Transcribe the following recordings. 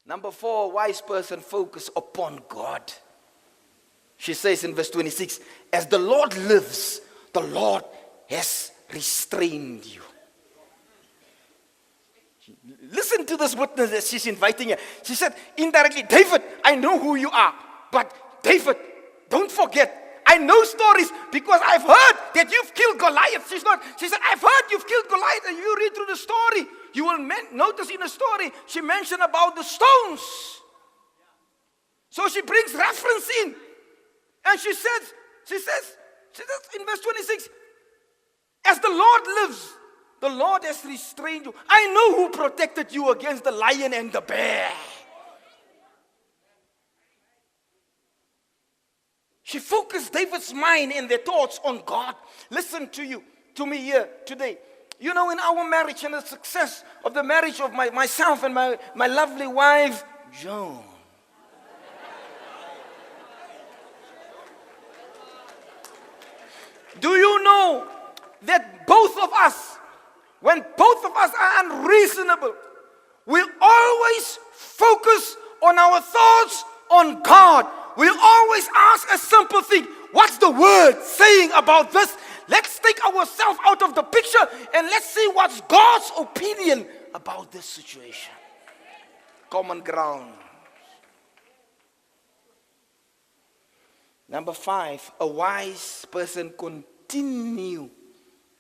Number 4, a wise person focus upon God. She says in verse 26, as the Lord lives, the Lord has restrained you. Listen to this witness that she's inviting her. She said indirectly, David, I know who you are, but David, don't forget, I know stories because I've heard that you've killed Goliath. She said, I've heard you've killed Goliath, and you read through the story, you will notice in the story, she mentioned about the stones. So she brings reference in. And she says in verse 26, as the Lord lives, the Lord has restrained you. I know who protected you against the lion and the bear. She focused David's mind and their thoughts on God. Listen to me here today. You know, in our marriage and the success of the marriage of myself and my lovely wife, Joan. Do you know that both of us, when both of us are unreasonable, we always focus on our thoughts on God. We always ask a simple thing. What's the word saying about this? Let's take ourselves out of the picture and let's see what's God's opinion about this situation. Common ground. Number 5, a wise person continue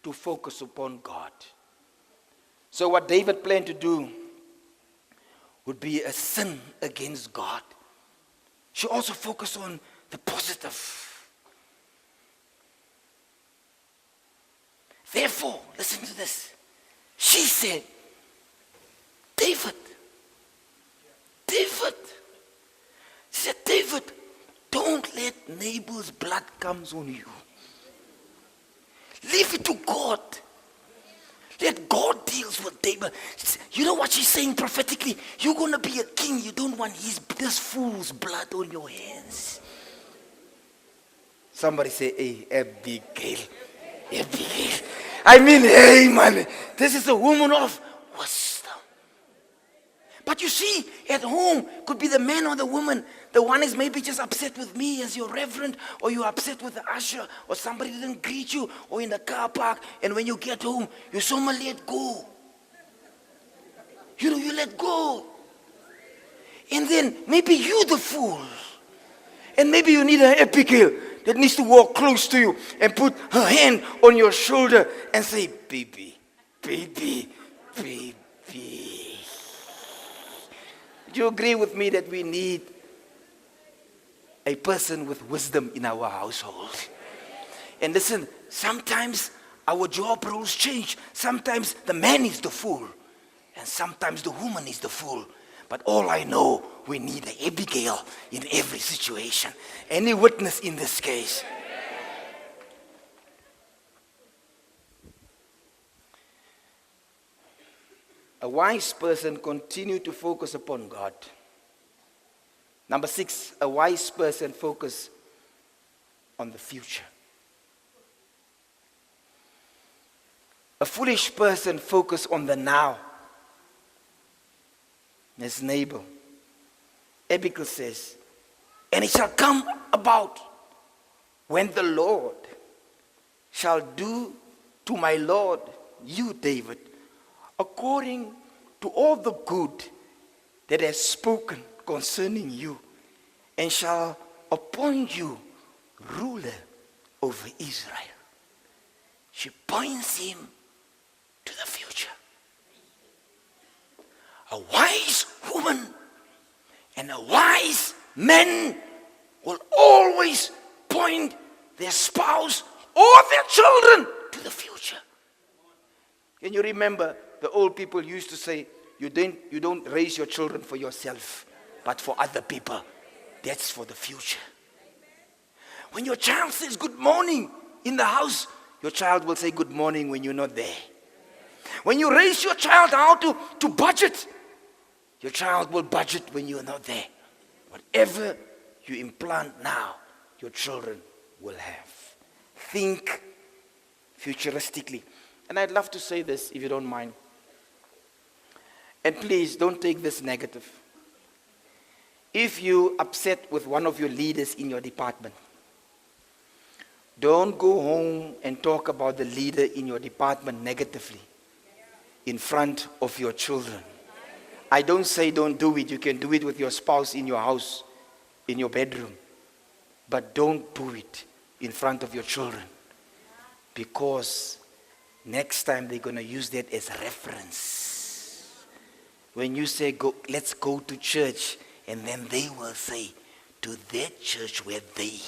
to focus upon God. So what David planned to do would be a sin against God. She also focused on the positive. Therefore, listen to this. She said, David. She said, David, don't let Nabal's blood come on you. Leave it to God. Let God deal with David. You know what she's saying prophetically? You're going to be a king. You don't want this fool's blood on your hands. Somebody say, hey, Abigail. Abigail. I mean, hey, man. This is a woman of wisdom. But you see, at home, could be the man or the woman. The one is maybe just upset with me as your reverend, or you're upset with the usher, or somebody didn't greet you, or in the car park, and when you get home, you somehow let go. You let go. And then maybe you the fool. And maybe you need an Abigail that needs to walk close to you and put her hand on your shoulder and say, baby, baby, baby. Do you agree with me that we need a person with wisdom in our household? And listen, sometimes our job roles change. Sometimes the man is the fool, and sometimes the woman is the fool. But all I know, we need an Abigail in every situation. Any witness in this case? A wise person continue to focus upon God. Number 6, a wise person focus on the future. A foolish person focus on the now. His neighbor, Abigail says, and it shall come about when the Lord shall do to my Lord, you David, according to all the good that has spoken concerning you, and shall appoint you ruler over Israel. She points him to the future. A wise woman and a wise man will always point their spouse or their children to the future. Can you remember the old people used to say, you don't raise your children for yourself, but for other people. That's for the future. When your child says good morning in the house, your child will say good morning when you're not there. When you raise your child how to budget, your child will budget when you're not there. Whatever you implant now, your children will have. Think futuristically. And I'd love to say this, if you don't mind. And please, don't take this negative. If you upset with one of your leaders in your department, don't go home and talk about the leader in your department negatively in front of your children. I don't say don't do it. You can do it with your spouse in your house, in your bedroom. But don't do it in front of your children. Because next time they're going to use that as reference. When you say, let's go to church, and then they will say, to that church where they